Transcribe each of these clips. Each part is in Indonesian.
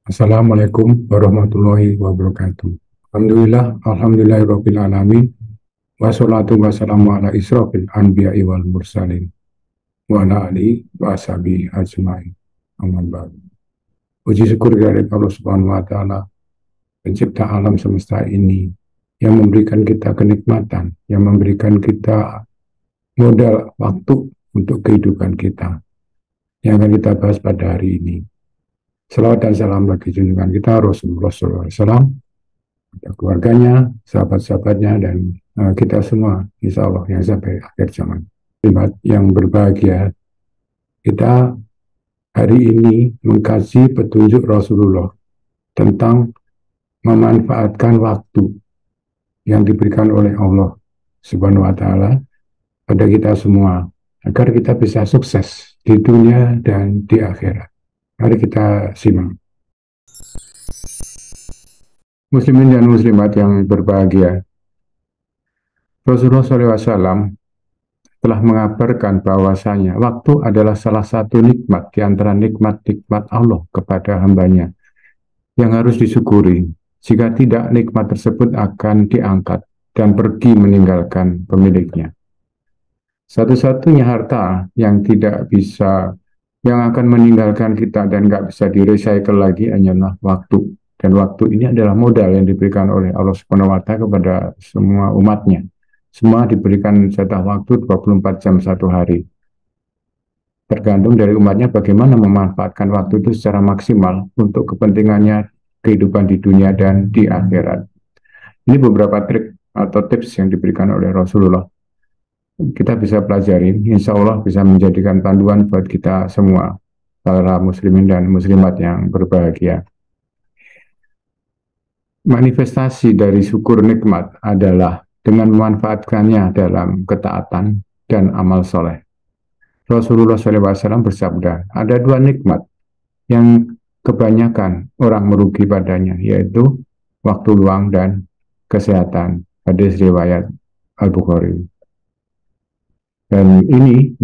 Assalamualaikum warahmatullahi wabarakatuh. Alhamdulillahirabbil alamin. Wassalatu wassalamu ala israfil anbiya'i wal mursalin wa ala alihi wa sahbihi ajmain. Amma ba'd. Puji syukur kehadirat Allah Subhanahu wa taala, pencipta alam semesta ini, yang memberikan kita kenikmatan, yang memberikan kita modal waktu untuk kehidupan kita, yang akan kita bahas pada hari ini. Salawat dan salam bagi junjungan kita Rasulullah SAW, keluarganya, sahabat-sahabatnya, dan kita semua, insya Allah, yang sampai akhir zaman. Yang berbahagia, kita hari ini mengkaji petunjuk Rasulullah tentang memanfaatkan waktu yang diberikan oleh Allah Subhanahu wa Ta'ala pada kita semua, agar kita bisa sukses di dunia dan di akhirat. Mari kita simak. Muslimin dan muslimat yang berbahagia, Rasulullah SAW telah mengabarkan bahwasanya waktu adalah salah satu nikmat di antara nikmat-nikmat Allah kepada hambanya yang harus disyukuri. Jika tidak, nikmat tersebut akan diangkat dan pergi meninggalkan pemiliknya. Satu-satunya harta yang akan meninggalkan kita dan nggak bisa di-recycle lagi hanyalah waktu. Dan waktu ini adalah modal yang diberikan oleh Allah Subhanahu wa Ta'ala kepada semua umatnya. Semua diberikan jatah waktu 24 jam satu hari. Tergantung dari umatnya bagaimana memanfaatkan waktu itu secara maksimal untuk kepentingannya kehidupan di dunia dan di akhirat. Ini beberapa trik atau tips yang diberikan oleh Rasulullah. Kita bisa pelajari, insya Allah bisa menjadikan panduan buat kita semua, para muslimin dan muslimat yang berbahagia. Manifestasi dari syukur nikmat adalah dengan memanfaatkannya dalam ketaatan dan amal soleh. Rasulullah SAW bersabda, ada dua nikmat yang kebanyakan orang merugi padanya, yaitu waktu luang dan kesehatan. Hadis riwayat Al-Bukhari. Dan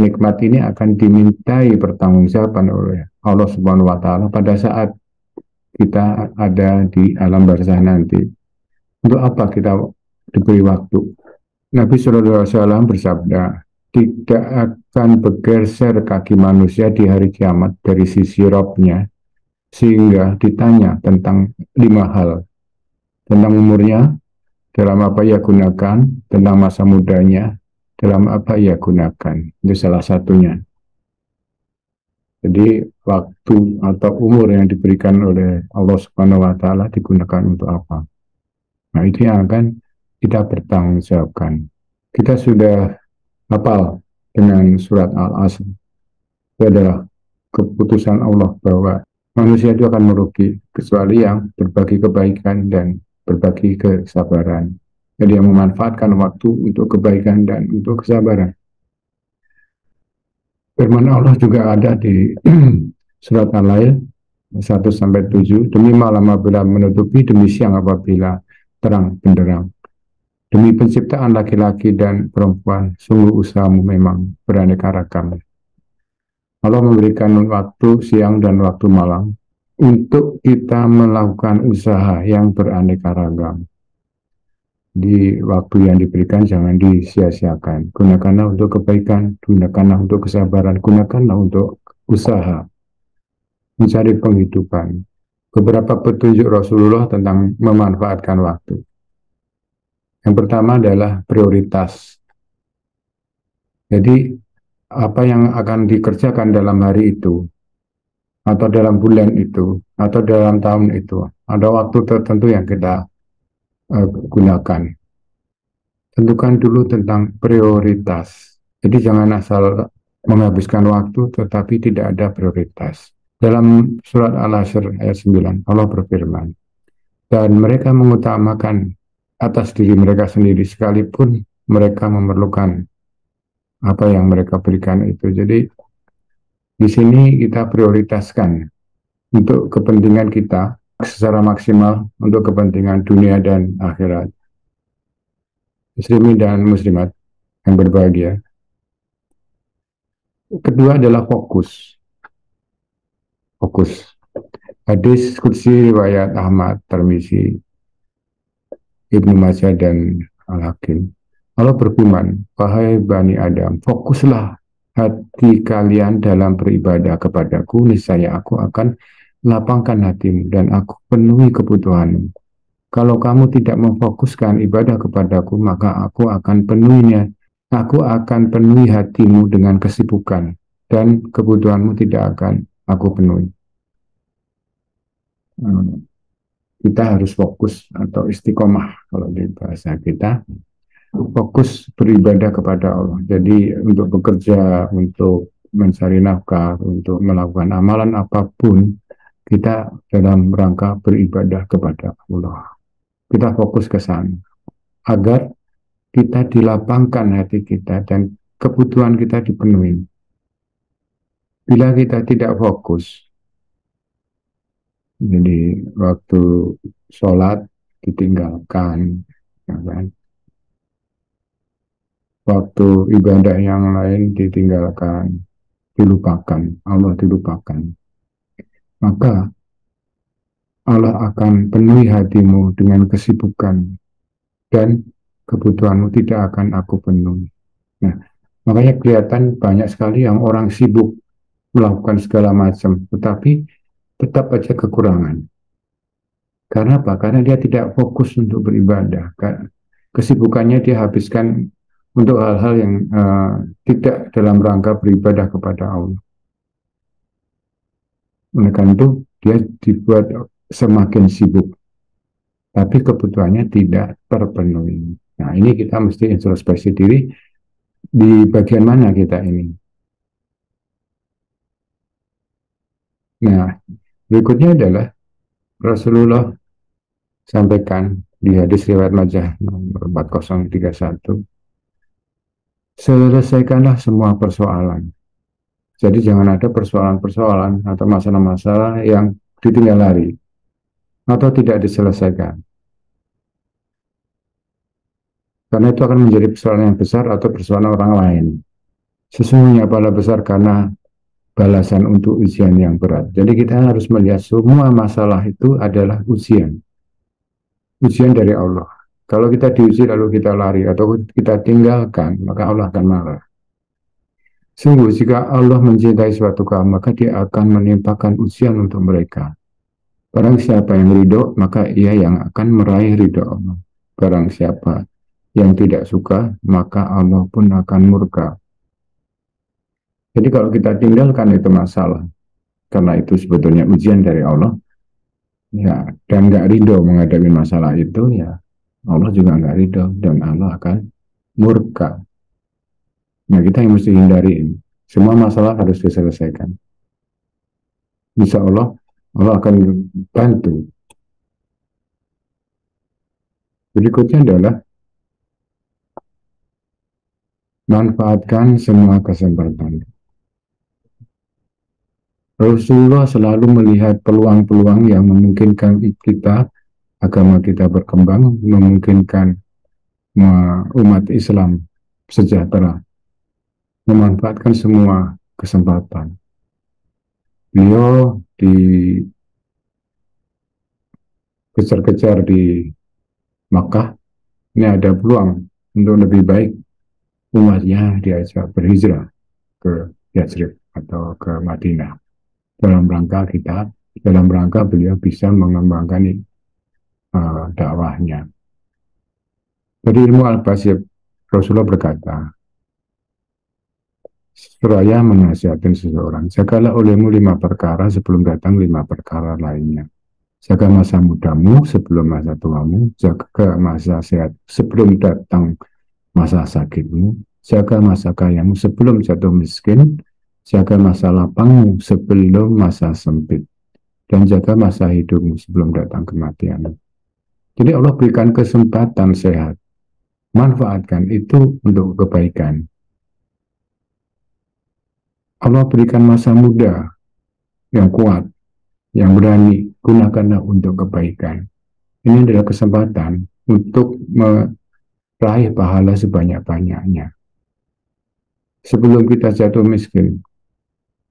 nikmat ini akan dimintai pertanggungjawaban oleh Allah Subhanahu wa Ta'ala pada saat kita ada di alam barzah nanti. Untuk apa kita diberi waktu? Nabi SAW bersabda, tidak akan bergeser kaki manusia di hari kiamat dari sisi Robnya, sehingga ditanya tentang 5 hal. Tentang umurnya, dalam apa ia gunakan, tentang masa mudanya, dalam apa ia gunakan. Itu salah satunya. Jadi waktu atau umur yang diberikan oleh Allah Subhanahu wa Ta'ala digunakan untuk apa? Nah, itu yang akan kita bertanggungjawabkan. Kita sudah hafal dengan surat Al-Asr. Itu adalah keputusan Allah bahwa manusia itu akan merugi kecuali yang berbagi kebaikan dan berbagi kesabaran. Jadi yang memanfaatkan waktu untuk kebaikan dan untuk kesabaran. Firman Allah juga ada di surat Al-Lail 1-7, demi malam apabila menutupi, demi siang apabila terang benderang. Demi penciptaan laki-laki dan perempuan, sungguh usahamu memang beraneka ragam. Allah memberikan waktu siang dan waktu malam untuk kita melakukan usaha yang beraneka ragam. Di waktu yang diberikan jangan disia-siakan. Gunakanlah untuk kebaikan, gunakanlah untuk kesabaran, gunakanlah untuk usaha mencari penghidupan. Beberapa petunjuk Rasulullah tentang memanfaatkan waktu. Yang pertama adalah prioritas. Jadi apa yang akan dikerjakan dalam hari itu, atau dalam bulan itu, atau dalam tahun itu, ada waktu tertentu yang kita gunakan. Tentukan dulu tentang prioritas. Jadi jangan asal menghabiskan waktu tetapi tidak ada prioritas. Dalam surat Al-Asr ayat 9 Allah berfirman, dan mereka mengutamakan atas diri mereka sendiri sekalipun mereka memerlukan apa yang mereka berikan itu. Jadi di sini kita prioritaskan untuk kepentingan kita secara maksimal untuk kepentingan dunia dan akhirat. Muslimin dan muslimat yang berbahagia. Kedua adalah fokus. Hadis Qudsi riwayat Ahmad, Tirmizi, Ibnu Majah dan Al-Hakim. Allah berfirman, wahai Bani Adam, fokuslah hati kalian dalam beribadah kepadaku, niscaya aku akan lapangkan hatimu dan aku penuhi kebutuhanmu. Kalau kamu tidak memfokuskan ibadah kepadaku, maka aku akan penuhinya. Aku akan penuhi hatimu dengan kesibukan dan kebutuhanmu tidak akan aku penuhi. Kita harus fokus atau istiqomah kalau di bahasa kita, fokus beribadah kepada Allah. Jadi untuk bekerja, untuk mencari nafkah, untuk melakukan amalan apapun, kita dalam rangka beribadah kepada Allah. Kita fokus ke sana agar kita dilapangkan hati kita dan kebutuhan kita dipenuhi. Bila kita tidak fokus, jadi waktu sholat ditinggalkan, ya kan? Waktu ibadah yang lain ditinggalkan, dilupakan, Allah dilupakan, maka Allah akan penuhi hatimu dengan kesibukan dan kebutuhanmu tidak akan aku penuhi. Nah, makanya kelihatan banyak sekali yang orang sibuk melakukan segala macam, tetapi tetap aja kekurangan. Karena apa? Karena dia tidak fokus untuk beribadah. Kesibukannya dia habiskan untuk hal-hal yang tidak dalam rangka beribadah kepada Allah. Oleh karena itu, dia dibuat semakin sibuk, tapi kebutuhannya tidak terpenuhi. Nah, ini kita mesti introspeksi diri, di bagian mana kita ini. Nah, berikutnya adalah Rasulullah sampaikan di hadis riwayat Majah nomor 4031, selesaikanlah semua persoalan. Jadi jangan ada persoalan-persoalan atau masalah-masalah yang ditinggal lari atau tidak diselesaikan. Karena itu akan menjadi persoalan yang besar atau persoalan orang lain. Sesungguhnya pahala besar karena balasan untuk ujian yang berat. Jadi kita harus melihat semua masalah itu adalah ujian. Ujian dari Allah. Kalau kita diuji lalu kita lari atau kita tinggalkan, maka Allah akan marah. Sungguh jika Allah mencintai suatu kaum, maka dia akan menimpakan ujian untuk mereka. Barang siapa yang ridho, maka ia yang akan meraih ridho Allah. Barang siapa yang tidak suka, maka Allah pun akan murka. Jadi kalau kita tinggalkan itu masalah, karena itu sebetulnya ujian dari Allah, ya, dan nggak ridho menghadapi masalah itu, ya Allah juga nggak ridho dan Allah akan murka. Nah, kita yang mesti hindari ini. Semua masalah harus diselesaikan. Insya Allah, Allah akan bantu. Berikutnya adalah manfaatkan semua kesempatan. Rasulullah selalu melihat peluang-peluang yang memungkinkan kita, agama kita berkembang, memungkinkan umat Islam sejahtera, memanfaatkan semua kesempatan. Beliau dikejar-kejar di Makkah, ini ada peluang untuk lebih baik, umatnya diajak berhijrah ke Yatsrib atau ke Madinah. Dalam rangka beliau bisa mengembangkan dakwahnya. Dari ilmu Al-Basir, Rasulullah berkata, seraya menasihatkan seseorang, jagalah olehmu 5 perkara sebelum datang 5 perkara lainnya. Jaga masa mudamu sebelum masa tuamu, jaga masa sehat sebelum datang masa sakitmu, jaga masa kayamu sebelum jatuh miskin, jaga masa lapangmu sebelum masa sempit, dan jaga masa hidupmu sebelum datang kematian. Jadi Allah berikan kesempatan sehat, manfaatkan itu untuk kebaikan. Allah berikan masa muda yang kuat, yang berani, gunakanlah untuk kebaikan. Ini adalah kesempatan untuk meraih pahala sebanyak-banyaknya. Sebelum kita jatuh miskin,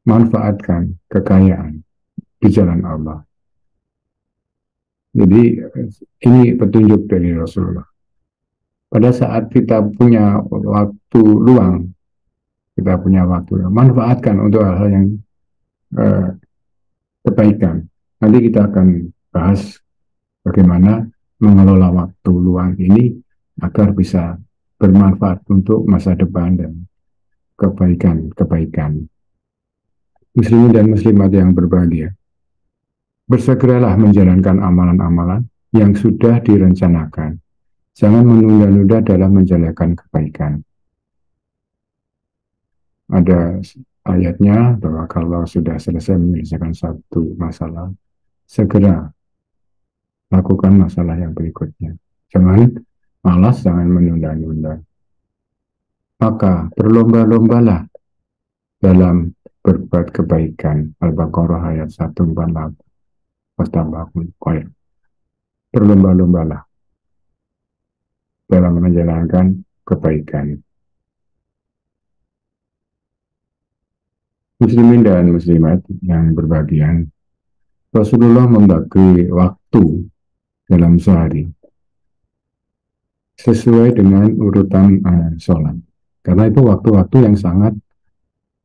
manfaatkan kekayaan di jalan Allah. Jadi ini petunjuk dari Rasulullah. Pada saat kita punya waktu luang, kita punya waktu, manfaatkan untuk hal-hal yang eh, kebaikan. Nanti kita akan bahas bagaimana mengelola waktu luang ini agar bisa bermanfaat untuk masa depan dan kebaikan-kebaikan. Muslimin dan muslimat yang berbahagia, bersegeralah menjalankan amalan-amalan yang sudah direncanakan. Jangan menunda-nunda dalam menjalankan kebaikan. Ada ayatnya bahwa kalau sudah selesai menyelesaikan satu masalah, segera lakukan masalah yang berikutnya. Jangan malas, jangan menunda-nunda. Maka berlomba-lombalah dalam berbuat kebaikan. Al-Baqarah ayat 148. Wastabaqul khair. Berlomba-lombalah dalam menjalankan kebaikan. Muslimin dan muslimat yang berbahagia, Rasulullah membagi waktu dalam sehari sesuai dengan urutan sholat. Karena itu waktu-waktu yang sangat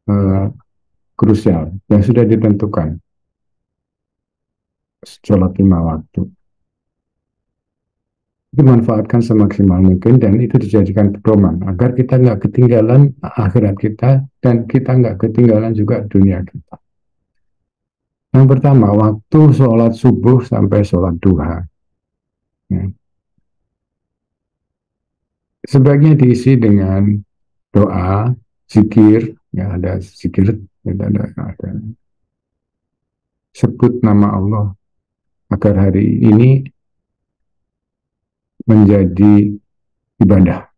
uh, krusial, yang sudah ditentukan. Sholat 5 waktu. Dimanfaatkan semaksimal mungkin dan itu dijadikan pedoman agar kita nggak ketinggalan akhirat kita dan kita nggak ketinggalan juga dunia kita. Yang pertama, waktu sholat subuh sampai sholat duha. Ya. Sebaiknya diisi dengan doa, zikir, ya ada zikir, ada sebut nama Allah agar hari ini menjadi ibadah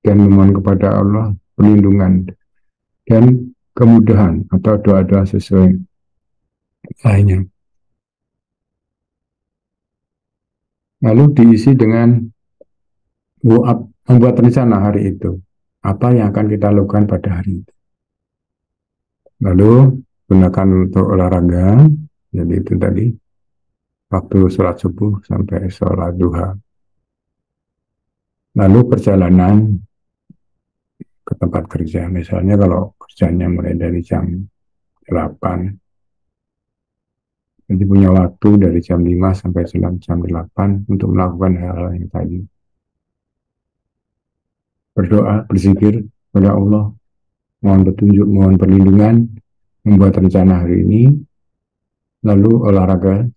dan memohon kepada Allah perlindungan dan kemudahan atau doa-doa sesuai lainnya. Lalu diisi dengan membuat rencana hari itu. Apa yang akan kita lakukan pada hari itu. Lalu gunakan untuk olahraga. Jadi itu tadi. Waktu sholat subuh sampai sholat duha. Lalu perjalanan ke tempat kerja. Misalnya kalau kerjanya mulai dari jam 8. Jadi punya waktu dari jam 5 sampai jam 8 untuk melakukan hal-hal yang tadi. Berdoa, berzikir kepada Allah, mohon petunjuk, mohon perlindungan, membuat rencana hari ini, lalu olahraga,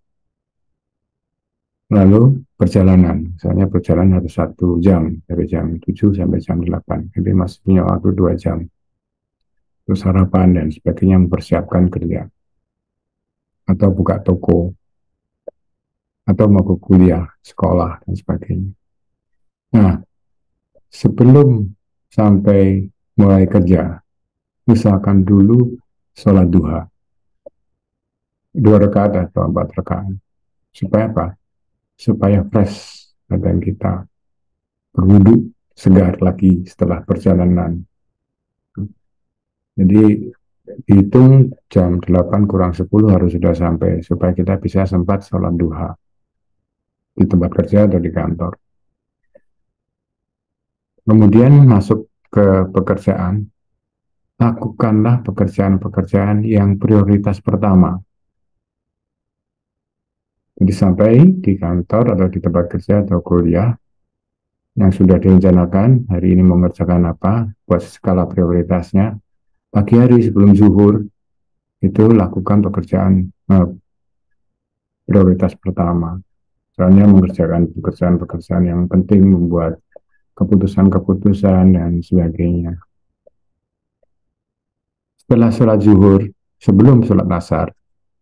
lalu perjalanan. Misalnya perjalanan harus 1 jam, dari jam 7 sampai jam 8. Jadi masih punya waktu 2 jam. Terus sarapan dan sebagainya, mempersiapkan kerja. Atau buka toko. Atau mau ke kuliah, sekolah, dan sebagainya. Nah, sebelum sampai mulai kerja, usahakan dulu sholat duha. 2 rakaat atau 4 rakaat. Supaya apa? Supaya fresh badan kita berwudu segar lagi setelah perjalanan. Jadi hitung jam 8 kurang 10 harus sudah sampai supaya kita bisa sempat sholat duha di tempat kerja atau di kantor. Kemudian masuk ke pekerjaan, lakukanlah pekerjaan-pekerjaan yang prioritas pertama. Jadi sampai di kantor atau di tempat kerja atau kuliah yang sudah direncanakan, hari ini mengerjakan apa, buat skala prioritasnya. Pagi hari sebelum zuhur, itu lakukan pekerjaan prioritas pertama. Soalnya mengerjakan pekerjaan-pekerjaan yang penting, membuat keputusan-keputusan dan sebagainya. Setelah sholat zuhur, sebelum sholat asar,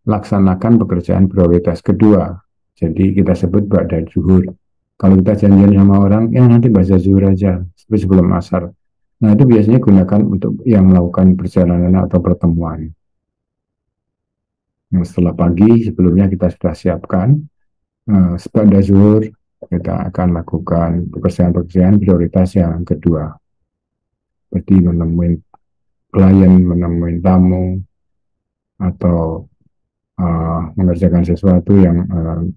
laksanakan pekerjaan prioritas kedua. Jadi kita sebut ba'da zuhur. Kalau kita janjian sama orang, ya nanti baca zuhur aja, sebelum asar. Nah itu biasanya gunakan untuk yang melakukan perjalanan atau pertemuan. Nah, setelah pagi, sebelumnya kita sudah siapkan, pada zuhur, kita akan lakukan pekerjaan-pekerjaan prioritas yang kedua. Seperti menemui klien, menemui tamu, atau mengerjakan sesuatu yang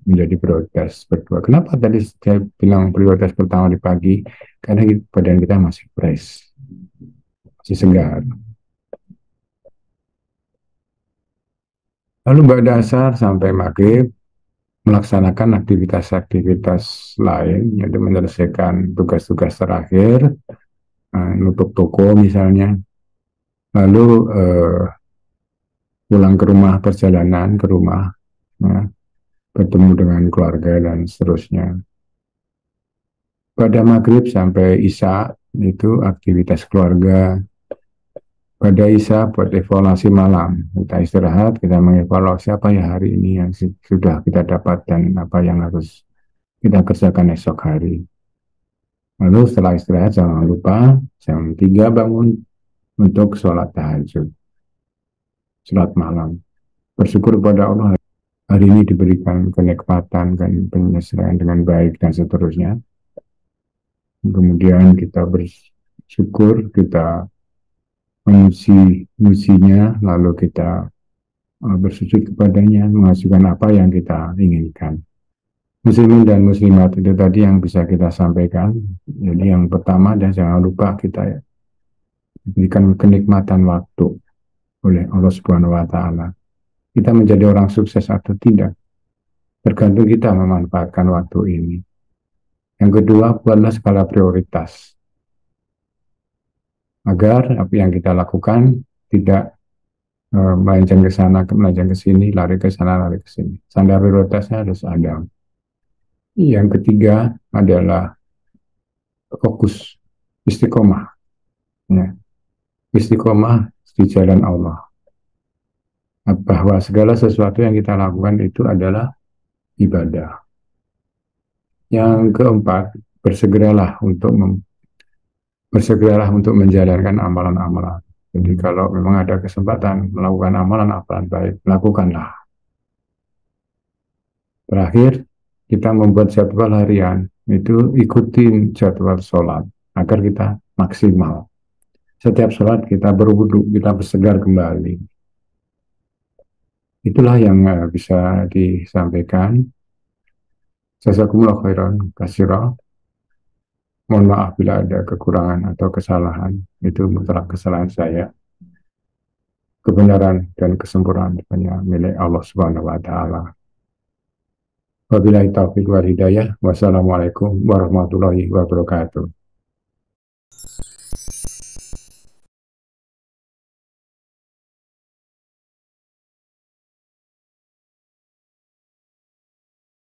menjadi prioritas berdua. Kenapa tadi saya bilang prioritas pertama di pagi? Karena badan kita masih fresh, masih segar. Lalu mbak dasar sampai maghrib melaksanakan aktivitas-aktivitas lain, yaitu menyelesaikan tugas-tugas terakhir, nutup toko misalnya, lalu pulang ke rumah, perjalanan ke rumah, ya, bertemu dengan keluarga dan seterusnya. Pada maghrib sampai isya itu aktivitas keluarga. Pada isya buat evaluasi malam, kita istirahat, kita mengevaluasi apa ya hari ini yang sudah kita dapat dan apa yang harus kita kerjakan esok hari. Lalu setelah istirahat jangan lupa jam 3 bangun untuk sholat tahajud, sholat malam. Bersyukur kepada Allah hari ini diberikan kenikmatan dan penyelesaian dengan baik dan seterusnya. Kemudian kita bersyukur, kita memuji-mujinya, lalu kita bersujud kepadanya, menghasilkan apa yang kita inginkan. Muslimin dan muslimat, itu tadi yang bisa kita sampaikan. Jadi yang pertama, dan jangan lupa kita diberikan kenikmatan waktu oleh Allah Subhanahu wa Ta'ala. Kita menjadi orang sukses atau tidak, tergantung kita memanfaatkan waktu ini. Yang kedua, buatlah skala prioritas agar apa yang kita lakukan tidak melenceng ke sana, melenceng ke sini, lari ke sana, lari ke sini. Standar prioritasnya harus ada. Yang ketiga adalah fokus, istiqomah. Ya. Istiqomah di jalan Allah. Bahwa segala sesuatu yang kita lakukan itu adalah ibadah. Yang keempat, bersegeralah untuk menjalankan amalan-amalan. Jadi kalau memang ada kesempatan melakukan amalan baik, lakukanlah. Terakhir, kita membuat jadwal harian, itu ikutin jadwal sholat, agar kita maksimal. Setiap sholat kita berwudu, kita bersegar kembali. Itulah yang bisa disampaikan. Jazakumullah khairan katsira. Mohon maaf bila ada kekurangan atau kesalahan. Itu mutlak kesalahan saya. Kebenaran dan kesempurnaan hanya milik Allah Subhanahu wa Ta'ala. Wabillahi taufiq wal hidayah. Wassalamualaikum warahmatullahi wabarakatuh.